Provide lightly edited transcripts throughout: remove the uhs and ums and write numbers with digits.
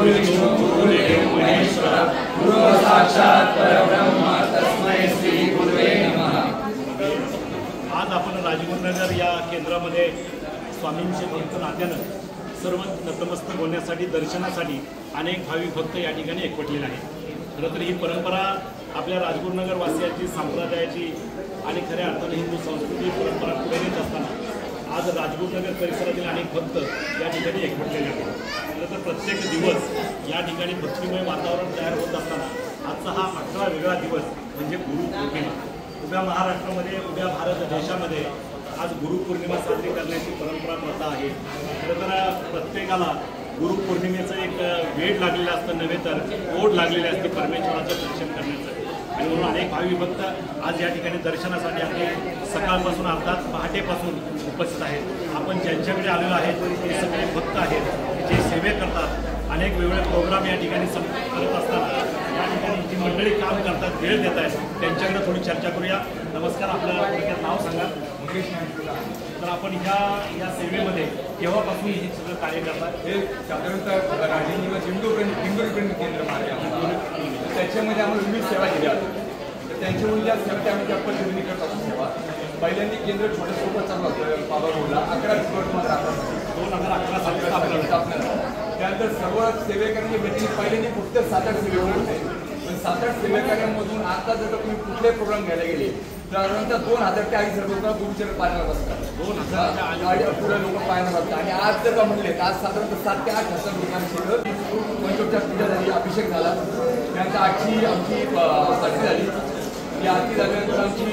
विष्णु गुरुदेव महेश्वर गुरु साक्षात परब्रह्म तस्मै श्री गुरुवे नमः। आज आपण राजगुरुनगर या केंद्रामध्ये स्वामींचे भक्त नात्यानं सर्व नतमस्तक होण्यासाठी दर्शनासाठी अनेक भाविक भक्त या ठिकाणी एकवटलेले आहेत। खरं तर ही परंपरा आपल्या राजगुरुनगर वासियांची संप्रदायाची आणि खऱ्या अर्थाने हिंदू संस्कृती परंपरा पुढे नेत असताना आज राजगुरुनगर परिसरातील अनेक भक्त या ठिकाणी एकवटलेले आहेत। खरं तर प्रत्येक दिवस या ठिकाणी भक्तिमय वातावरण तयार होत असताना आजचा हा 18 वेगळा दिवस म्हणजे गुरुपौर्णिमा। उभ्या महाराष्ट्रामध्ये उभ्या भारत देशामध्ये आज गुरुपौर्णिमा साजरी करण्याची परंपरा प्रथा आहे। खरं तर प्रत्येकाला गुरुपौर्णिमेचं एक वेळ लागलेलं असतं, नव्हे तर ओढ लागलेली असते परमेश्वराचं दर्शन करण्याचं। आणि म्हणून अनेक भाविक भक्त आज या ठिकाणी दर्शनासाठी आपले सकाळपासून अर्थात पहाटेपासून उपस्थित आहेत। आपण ज्यांच्याकडे आलेलो आहेत ते सगळे भक्त आहेत जे सेवे करतात, अनेक वेगवेगळे प्रोग्राम या ठिकाणी करत असताना या ठिकाणी जी मंडळी काम करतात, वेळ देत आहेत, त्यांच्याकडे थोडी चर्चा करूया। नमस्कार, आपलं नाव सांगा। तर आपण या सेवेमध्ये केव्हापासून हे सगळं कार्य करतात? हे साधारणतः राजेंद्र हिंदू केंद्र मार्ग त्याच्यामध्ये आम्हाला विविध सेवा दिल्या होत्या। तर त्यांच्यामुळे ज्या सेवा त्यामध्ये त्या पद्धतीने करत असतो सेवा। पहिल्यांदा केंद्र छोटं सोबत चालू होतं बाबा रोडला 11 फेब्रुवारी राहतात 2011 साली स्थापना झाली। त्यानंतर सर्व सेवेकरांनी व्यक्ती पहिल्यांदा फक्त 7-8 सेवेकर होते, पण 7-8 सेवेकरांमधून आता जर तुम्ही कुठले प्रोग्राम घ्यायला गेले साधारणतः 2000 ते 2,500 लोक गुरुचरण पाहायला बसतात। 2000 पुढे लोक पाहायला बसतात। आणि आज जर का म्हणले तर आज साधारणतः 7,000 ते 8,000 लोकांची पंचोपचार पूजा झाली, अभिषेक झाला। त्यानंतर आजची आमची आरती झाली। ही आरती झाल्यानंतर आमची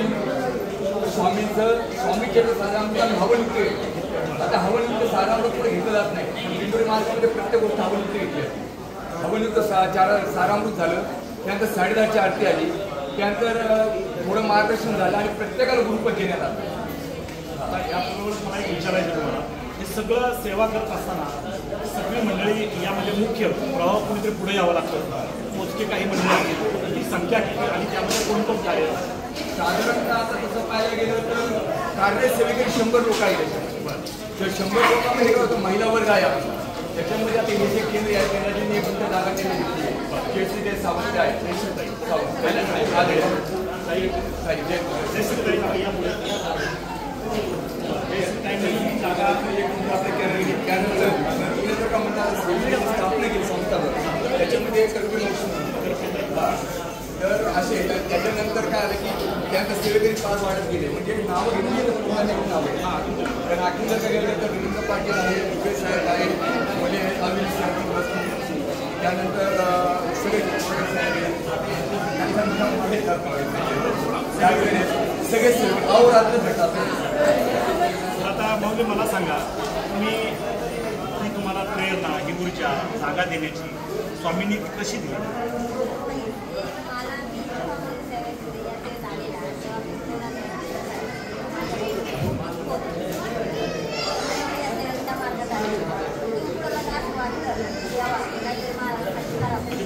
स्वामीचे साधारण हवनयुक्त आता हवनयुक्त साधारण पुढे घेतलं जात नाही। दिंडोरी मार्गामध्ये प्रत्येक गोष्ट हवनयुक्त घेतली। हवनयुक्त सारामृत झालं। त्यानंतर 10:30ची आरती आली। त्यानंतर थोडं मार्गदर्शन झालं आणि प्रत्येकाला गुरुपद देण्यात आलं। आता याबरोबर मला एक विचारायचं तुम्हाला, हे सगळं सेवा करत असताना सगळी मंडळी यामध्ये मुख्य प्रवाह कुणीतरी पुढे यावं लागतं। मोजके काही मंडळी आहेत, ही संख्या किती आणि त्यामध्ये कोणतं कार्य? साधारणतः आता तसं पाहायला गेलं तर कार्यसेवेकरी 100 लोक आहेत। तर 100 लोकांमध्ये होतं महिला वर्ग आहे। त्याच्यामध्ये आता हे जे केंद्र या केंद्राची नियुक्त जागा त्यांनी घेतली आहे। केसरी ते सावंत आहे, जागा त्यानंतर का म्हणतात स्थापना केली संस्थावर, त्याच्यामध्ये तर असे त्याच्यानंतर काय आलं की त्यानंतर सेवेकरी 5 वाढत गेले, म्हणजे नावं घेतली तर पुन्हा नाव आहे। कारण आणखी जर का गेलं तर रवींद्र पाटील आहे, रुपेश साहेब आहे, म्हणजे अनिल साहेब, त्यानंतर सगळे सगळे सेवक अहोरात्र भेटतात। आता मग मला सांगा, तुम्हाला प्रेरणा ही ऊर्जा जागा देण्याची स्वामींनी कशी दिली?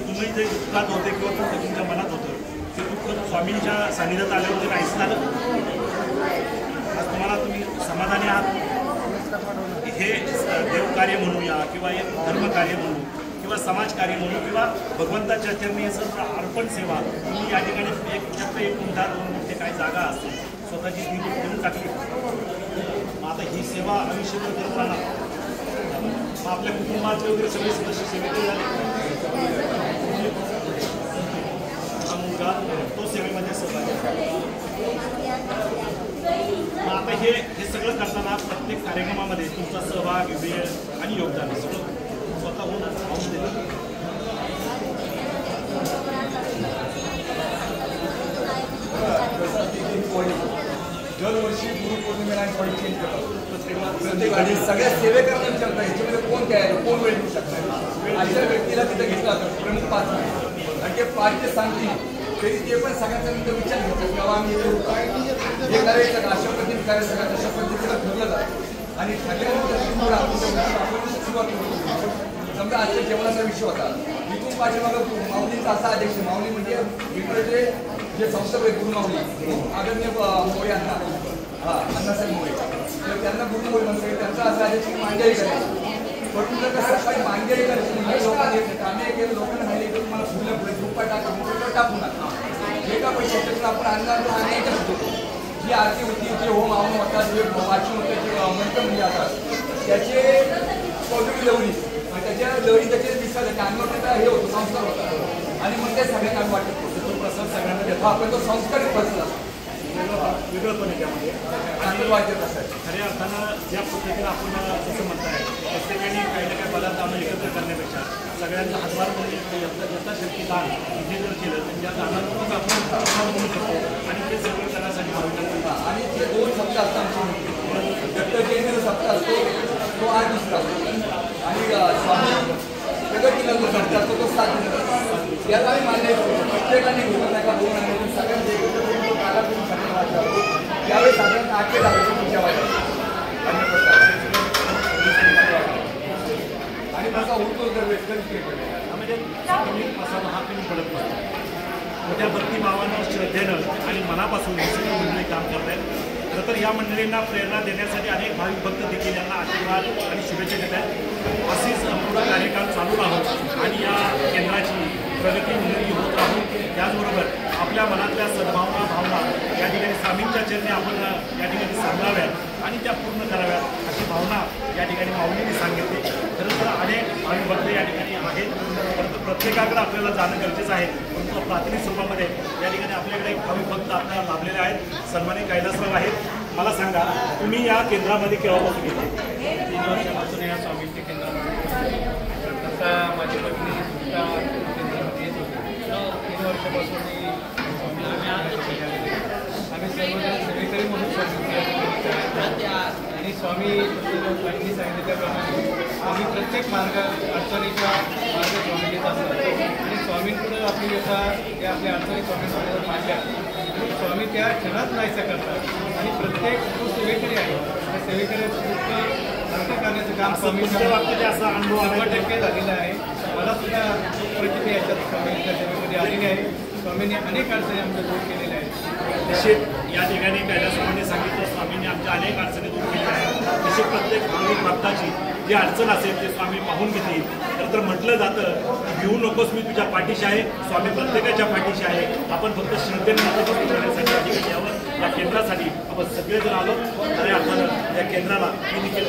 तुम्ही जे दुःखात होते किंवा तुमच्या मनात होतं ते दुःख स्वामींच्या सानिध्यात आल्यावर ते नाहीच झालं, आज तुम्ही समाधानी आहात। हे देवकार्य म्हणूया किंवा एक धर्मकार्य म्हणू किंवा समाजकार्य म्हणू किंवा भगवंताच्या चरणी सर्व अर्पण सेवा, तुम्ही या ठिकाणी एक गुंठा 2 गुंठे काही जागा असते स्वतःची ती देऊन टाकली। आता ही सेवा आयुष्यभर करत राहणार, आपल्या कुटुंबातले वगैरे सगळे सदस्य सेवेकडे झाले, हा मुलगा तो सेवेमध्ये सहभागी। आता हे सगळं करताना प्रत्येक कार्यक्रमामध्ये तुमचा सहभाग, वेळ आणि योगदान सगळं स्वतःहून पाहून देतं। दरवर्षी गुरुपौर्णिमेला आणि चेंज करतात प्रत्येक सगळ्या सेवेकरांना विचारतात ह्याच्यामध्ये कोण काय आहे, कोण वेळ देऊ शकणार। अशा व्यक्तीला तिथं घेतलं जातं प्रमुख 5 आणि ते 5 जे सांगतील तरी ते पण सगळ्यांचा नंतर विचार घेतात किंवा आम्ही हे करायचं का, अशा पद्धतीने करायचं का, तशा पद्धतीला ठरलं जातं। आणि ठरल्यानंतर आपण सुरुवात करतो। समजा आजच्या जेवणाचा विषय होता, इथून पाठीमागं माऊलींचा असा अध्यक्ष, माऊली म्हणजे इकडे जे संस्थापक आहे गुरुमाऊली आदरणीय मोळे अण्णा, अण्णासाहेब मोळे, तर त्यांना गुरुमाऊली म्हणतो। त्यांचा असा अध्यक्ष मांडणी करायची परंतु जर का सकाळी मांगे लोकांना येत नाही आम्ही एक लोकांना सांगितलं की मला फुलं पुढे झोपा टाका मोठं टाकू नका जे का पैसे त्यातून आपण आणायचं होतो जी आरती होती जे होम आवून होतात जे वाचून होतं जे मंत्र म्हणजे असतात त्याचे पौर्णिमी लवणी आणि त्याच्या लवणी त्याचे दिसतात त्याच्या अंगावर त्याचा हे होतो संस्कार होता आणि मग ते सगळ्यांना आम्ही वाटत होतो तो प्रसाद सगळ्यांना देतो आपण तो संस्कारित प्रसाद असतो वेगळं पण आहे त्यामध्ये चांगलं वाटत असतं खऱ्या अर्थानं ज्या पद्धतीनं आपण जसं म्हणताय प्रत्येकाने काही ना काही पदार्थ आपण एकत्र करण्यापेक्षा सगळ्यांचा हातभार म्हणून यथाशक्ती दान इथे जर केलं तर त्या दानातूनच आपण प्रसाद म्हणू शकतो आणि ते सगळं करण्यासाठी भाविकांना आणि ते 2 सप्ताह असतात आमचे दत्त जयंतीचा सप्ताह असतो तो 8 दिवसाचा असतो आणि स्वामी प्रगतीला जो सप्ताह असतो तो 7 दिवसाचा याला आम्ही मान्य करतो प्रत्येकाने घेऊन नका 2 महिन्यातून सगळ्यांचे एकत्र करून तो काला करून सगळ्यांना त्यावेळी साधारण 8 ते 10 तुमच्या वाटत आणि तसा होतो जर वेस्टर्न म्हणजे कमी प्रसाद हा कमी पडत नसतो मोठ्या भक्तिभावानं श्रद्धेनं आणि मनापासून हे सगळी मंडळी काम करत आहेत खरं तर या मंडळींना प्रेरणा देण्यासाठी अनेक भाविक भक्त देखील यांना आशीर्वाद आणि शुभेच्छा देत आहेत अशीच पूर्ण कार्यकाळ चालू राहून आणि या केंद्राची प्रगती उन्नती होत राहून त्याचबरोबर आपल्या मनातल्या सद्भावना भावना या ठिकाणी स्वामींच्या चरणी आपण या ठिकाणी सांगाव्यात आणि त्या पूर्ण कराव्यात अशी भावना या ठिकाणी माऊलींनी सांगितली खरं तर अनेक भाविक भक्त या ठिकाणी आहेत परंतु प्रत्येकाकडे आपल्याला जाणं गरजेचं आहे परंतु प्राथमिक स्वरूपामध्ये या ठिकाणी आपल्याकडे एक भाविक भक्त आपल्याला लाभलेले आहेत सन्मानित कैलासराव आहेत मला सांगा तुम्ही या केंद्रामध्ये केव्हापासून येते 3 वर्षापासून या स्वामींच्या केंद्रामध्ये तसा माझी पत्नी सुद्धा केंद्रामध्ये येत होती 3 वर्षापासून आम्ही सर्वजण सेवेकरी म्हणून स्वामी आणि स्वामी सांगितलं त्याप्रमाणे आम्ही प्रत्येक अडचणीचा मार्ग स्वामी घेत असतात आणि स्वामींकडून आपली व्यथा या आपल्या अडचणी स्वामींकडे मांडल्या स्वामी त्या क्षणात नाहीसा करतात आणि प्रत्येक जो सेवेकरी आहे त्या सेवेकऱ्याचं दुःख हलकं करण्याचं काम स्वामींच्या बाबतीत असा अनुभव 100% झालेला आहे मला सुद्धा परिस्थिती याच्यात स्वामींच्या सेवेमध्ये आलेली आहे स्वामींनी अनेक अडचणी आमच्या दूर केलेल्या आहेत निश्चित या ठिकाणी कैलासरावांनी सांगितलं स्वामींनी आमच्या अनेक अडचणी दूर केलेल्या आहेत निश्चित प्रत्येक भाविक भक्ताची जी अडचण असेल ते स्वामी पाहून घेतील खरं तर म्हटलं जातं की भिवू नकोस मी तुझ्या पाठीशी आहे स्वामी प्रत्येकाच्या पाठीशी आहे आपण फक्त श्रद्धेने नतमस्तक करण्यासाठी या ठिकाणी यावं या केंद्रासाठी आपण सगळेजण आलो खऱ्या अर्थानं या केंद्राला मी देखील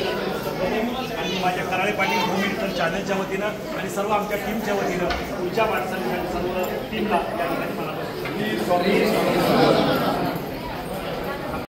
आणि माझ्या कराळे पाटील भूमी चॅनलच्या वतीनं आणि सर्व आमच्या टीमच्या वतीनं पुढच्या वाटचालीसाठी सर्व टीमला या ठिकाणी मला